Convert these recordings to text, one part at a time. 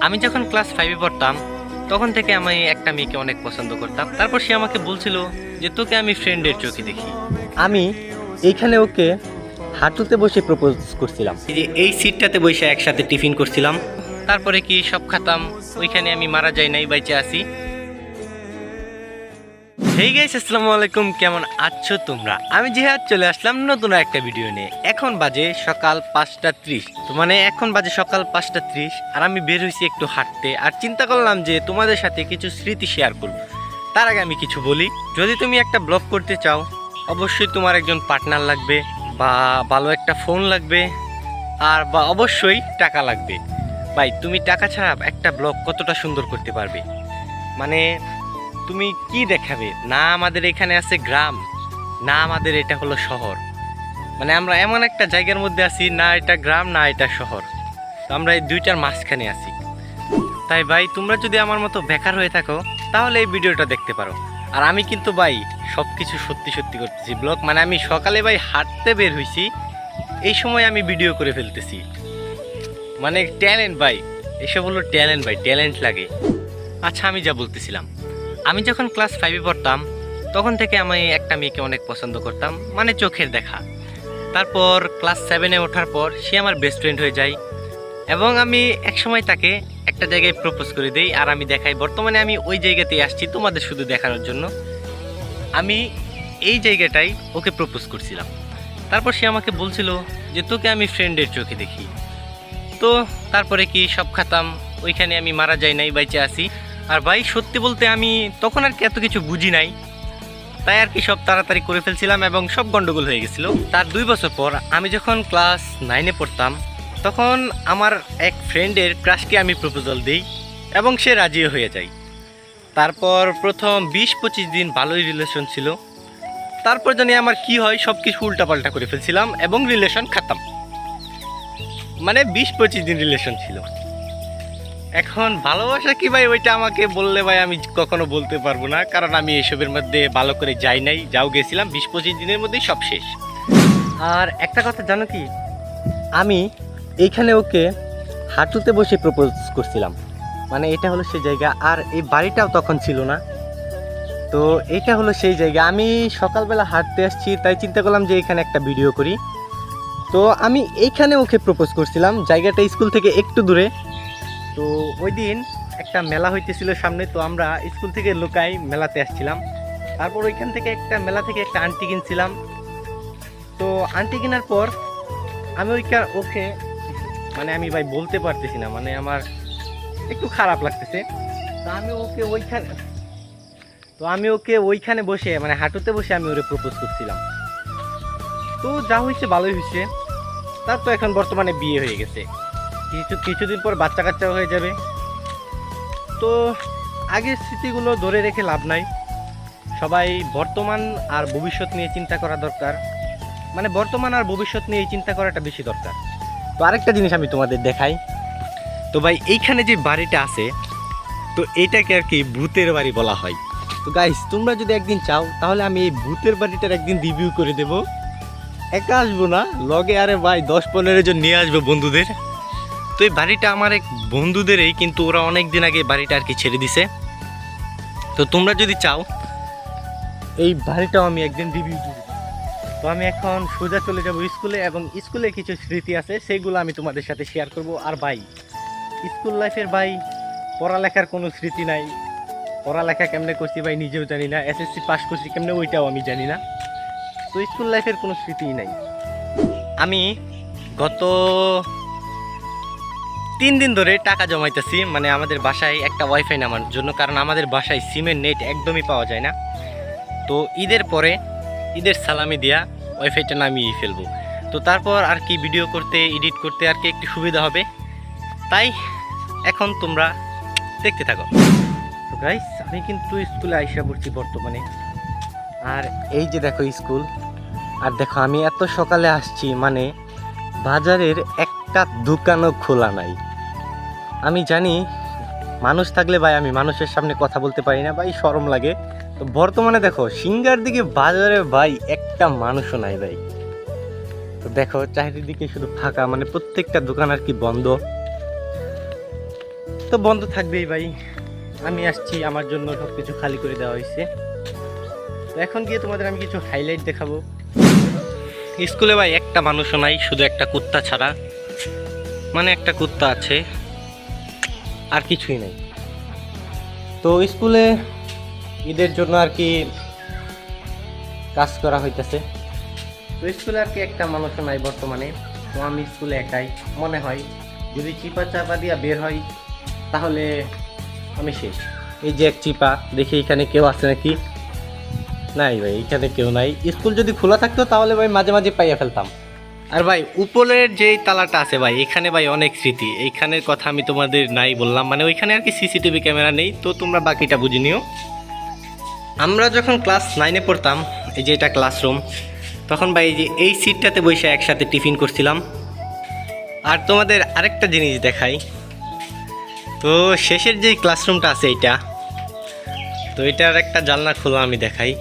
আমি যখন ক্লাস 5-এ পড়তাম তখন থেকে আমি একটা মেয়েকে অনেক পছন্দ করতাম। তারপর সে আমাকে বলছিল যে তোকে আমি ফ্রেন্ডের চোখে দেখি। আমি এইখানে ওকে হাঁটুতে বসে প্রপোজ করছিলাম। এই যে এই সিটটাতে বসে একসাথে টিফিন করছিলাম। তারপরে কি সব খাতাম, ওইখানে আমি মারা যাই নাই, বাইচে আছি। হেই গাইস, আসসালামু আলাইকুম, কেমন আছো তোমরা? আমি জিহাদ চলে আসলাম নতুন একটা ভিডিও নিয়ে। এখন বাজে সকাল 5:30, এখন বাজে সকাল 5:30 আর আমি বের হয়েছি একটু হাঁটতে। আর চিন্তা করলাম যে তোমাদের সাথে কিছু স্মৃতি শেয়ার করব। তার আগে আমি কিছু বলি, যদি তুমি একটা ব্লগ করতে চাও অবশ্যই তোমার একজন পার্টনার লাগবে, বা ভালো একটা ফোন লাগবে, আর বা অবশ্যই টাকা লাগবে। ভাই, তুমি টাকা ছাড়া একটা ব্লগ কতটা সুন্দর করতে পারবে? মানে তুমি কি দেখাবে? না আমাদের এখানে আছে গ্রাম, না আমাদের এটা হলো শহর। মানে আমরা এমন একটা জায়গার মধ্যে আছি, না এটা গ্রাম না এটা শহর, তো আমরা এই দুইটার মাঝখানে আছি। তাই ভাই, তোমরা যদি আমার মতো বেকার হয়ে থাকো তাহলে এই ভিডিওটা দেখতে পারো। আর আমি কিন্তু ভাই সব কিছু সত্যি সত্যি করতেছি ব্লগ। মানে আমি সকালে ভাই হাঁটতে বের হয়েছি, এই সময় আমি ভিডিও করে ফেলতেছি। মানে ট্যালেন্ট ভাই, এসব হলো ট্যালেন্ট ভাই, ট্যালেন্ট লাগে। আচ্ছা, আমি যা বলতেছিলাম, আমি যখন ক্লাস 5-এ পড়তাম তখন থেকে আমি একটা মেয়েকে অনেক পছন্দ করতাম, মানে চোখের দেখা। তারপর ক্লাস 7-এ ওঠার পর সে আমার বেস্ট ফ্রেন্ড হয়ে যায়, এবং আমি একসময় তাকে একটা জায়গায় প্রপোজ করে দিই। আর আমি দেখাই, বর্তমানে আমি ওই জায়গাতেই আসছি তোমাদের শুধু দেখানোর জন্য। আমি এই জায়গাটাই ওকে প্রপোজ করছিলাম। তারপর সে আমাকে বলছিল যে তোকে আমি ফ্রেন্ডের চোখে দেখি। তো তারপরে কি সব খাতাম, ওইখানে আমি মারা যাই নাই, বাইচে আছি। আর ভাই সত্যি বলতে আমি তখন আর কি এত কিছু বুঝি নাই, তাই আর কি সব তাড়াতাড়ি করে ফেলছিলাম এবং সব গন্ডগোল হয়ে গেছিল। তার 2 বছর পর আমি যখন ক্লাস 9-এ পড়তাম তখন আমার এক ফ্রেন্ডের ক্রাশকে আমি প্রপোজাল দিই এবং সে রাজিও হয়ে যায়। তারপর প্রথম 20-25 দিন ভালোই রিলেশন ছিল। তারপর জানি আমার কি হয়, সব কিছু উল্টাপাল্টা করে ফেলছিলাম এবং রিলেশন খাতাম। মানে 20-25 দিন রিলেশন ছিল। এখন ভালোবাসা কি ভাই, ওইটা আমাকে বললে ভাই আমি কখনো বলতে পারবো না, কারণ আমি এসবের মধ্যে ভালো করে যাই নাই। যাও গেছিলাম 20-25 দিনের মধ্যেই সব শেষ। আর একটা কথা জানো কি, আমি এইখানে ওকে হাঁটুতে বসে প্রপোজ করছিলাম। মানে এটা হলো সেই জায়গা, আর এই বাড়িটাও তখন ছিল না। তো এটা হলো সেই জায়গা। আমি সকালবেলা হাঁটতে আসছি, তাই চিন্তা করলাম যে এখানে একটা ভিডিও করি। তো আমি এইখানে ওকে প্রপোজ করছিলাম, জায়গাটা স্কুল থেকে একটু দূরে। তো ওই দিন একটা মেলা হইতেছিল সামনে, তো আমরা স্কুল থেকে লুকাই মেলাতে আসছিলাম। তারপর ওইখান থেকে একটা মেলা থেকে একটা আন্টি কিনছিলাম। তো আন্টি কেনার পর আমি ওকে মানে আমি ভাই বলতে পারতেছি না, মানে আমার একটু খারাপ লাগতেছে। তো আমি ওকে ওইখানে বসে, মানে হাঁটুতে বসে আমি ওরে প্রপোজ করছিলাম। তো যা হয়েছে ভালোই হয়েছে। তার তো এখন বর্তমানে বিয়ে হয়ে গেছে, কিছুদিন পর বাচ্চা কাচ্চা হয়ে যাবে। তো আগের স্মৃতিগুলো ধরে রেখে লাভ নাই। সবাই বর্তমান আর ভবিষ্যৎ নিয়ে চিন্তা করা দরকার। মানে বর্তমান আর ভবিষ্যৎ নিয়ে চিন্তা করাটা বেশি দরকার। তো আরেকটা জিনিস আমি তোমাদের দেখাই। তো ভাই এইখানে যে বাড়িটা আছে, তো এইটাকে আর কি ভূতের বাড়ি বলা হয়। তো গাইস, তোমরা যদি একদিন চাও তাহলে আমি এই ভূতের বাড়িটার একদিন রিভিউ করে দেব। একা আসবো না, লগে আরে ভাই 10-15 জন নিয়ে আসবো বন্ধুদের। তো এই বাড়িটা আমার এক বন্ধুদেরই, কিন্তু ওরা অনেক দিন আগে বাড়িটা আর কি ছেড়ে দিছে। তো তোমরা যদি চাও এই বাড়িটাও আমি একদিন রিভিউ দিব। তো আমি এখন সোজা চলে যাব স্কুলে, এবং স্কুলে কিছু স্মৃতি আছে সেগুলো আমি তোমাদের সাথে শেয়ার করব। আর ভাই, স্কুল লাইফের ভাই পড়ালেখার কোনো স্মৃতি নাই। পড়ালেখা কেমনে করছি ভাই নিজেও জানি না, এসএসসি পাস করছি কেমনে ওইটাও আমি জানি না। তো স্কুল লাইফের কোনো স্মৃতিই নাই। আমি গত 3 দিন ধরে টাকা জমাইতেছি, মানে আমাদের বাসায় একটা ওয়াইফাই নামানোর জন্য, কারণ আমাদের বাসায় সিমের নেট একদমই পাওয়া যায় না। তো ঈদের পরে, ঈদের সালামি দিয়া ওয়াইফাইটা নামিয়ে ফেলবো। তো তারপর আর কি ভিডিও করতে, এডিট করতে আর কি একটু সুবিধা হবে। তাই এখন তোমরা দেখতে থাকো। তো গাইস, আমি কিন্তু স্কুলে আইসা পড়ছি বর্তমানে। আর এই যে দেখো স্কুল, আর দেখো আমি এত সকালে আসছি, মানে বাজারের একটা দোকানও খোলা নাই। আমি জানি মানুষ থাকলে ভাই আমি মানুষের সামনে কথা বলতে পারি না ভাই, শরম লাগে। তো বর্তমানে দেখো সিঙ্গার দিকে বাজারে ভাই একটা মানুষও নাই ভাই। তো দেখো চারিদিকে শুধু ফাঁকা, মানে প্রত্যেকটা দোকান আর কি বন্ধ। তো বন্ধ থাকবেই ভাই, আমি আসছি, আমার জন্য সব কিছু খালি করে দেওয়া হয়েছে। তো এখন গিয়ে তোমাদের আমি কিছু হাইলাইট দেখাবো। স্কুলে ভাই একটা মানুষও নাই, শুধু একটা কুত্তা ছাড়া, মানে একটা কুত্তা আছে, আর কিছুই নাই। তো স্কুলে ঈদের জন্য আর কি কাজ করা হইতেছে। তো স্কুলে আর কি একটা মানুষও নাই বর্তমানে। তো আমি স্কুলে একাই, মনে হয় যদি চিপা চাপা দিয়া বের হয় তাহলে আমি শেষ। এই যে এক চিপা, দেখি এখানে কেউ আছে নাকি? নাই ভাই, এখানে কেউ নাই। স্কুল যদি খোলা থাকতো তাহলে ভাই মাঝে মাঝে পাইয়া ফেলতাম। আর ভাই উপরের যেই তালাটা আছে ভাই, এখানে ভাই অনেক স্মৃতি। এইখানের কথা আমি তোমাদের নাই বললাম, মানে ওইখানে আর কি সিসিটিভি ক্যামেরা নেই, তো তোমরা বাকিটা বুঝে নিও। আমরা যখন ক্লাস 9-এ পড়তাম, এই যে এটা ক্লাসরুম, তখন ভাই এই যে এই সিটটাতে বসে একসাথে টিফিন করছিলাম। আর তোমাদের আরেকটা জিনিস দেখাই, তো শেষের যে ক্লাসরুমটা আছে এইটা, তো এটার একটা জানলা খোলা, আমি দেখাই,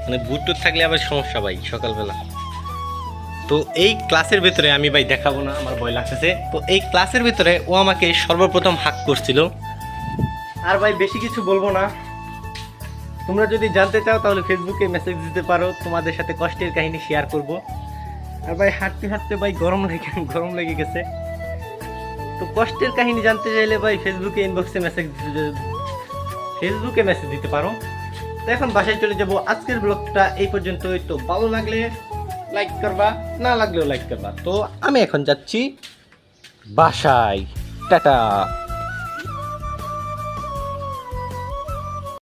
মানে বুট থাকলে আবার সমস্যা ভাই সকালবেলা। তো এই ক্লাসের ভিতরে আমি ভাই দেখাবো না, আমার ভয় লাগতেছে। তো এই ক্লাসের ভিতরে ও আমাকে সর্বপ্রথম হাক করছিল। আর ভাই বেশি কিছু বলবো না, তোমরা যদি জানতে চাও তাহলে ফেসবুকে মেসেজ দিতে পারো, তোমাদের সাথে কষ্টের কাহিনী শেয়ার করব। আর ভাই হাঁটতে হাঁটতে ভাই গরম লেগে গেছে। তো কষ্টের কাহিনী জানতে চাইলে ভাই ফেসবুকে ইনবক্সে মেসেজ দিতে পারো। তো এখন বাসায় চলে যাব। আজকের ব্লগটা এই পর্যন্তই। তো ভালো লাগলে লাইক করবা, না লাগলেও লাইক করবা। তো আমি এখন যাচ্ছি বাসায়, টাটা।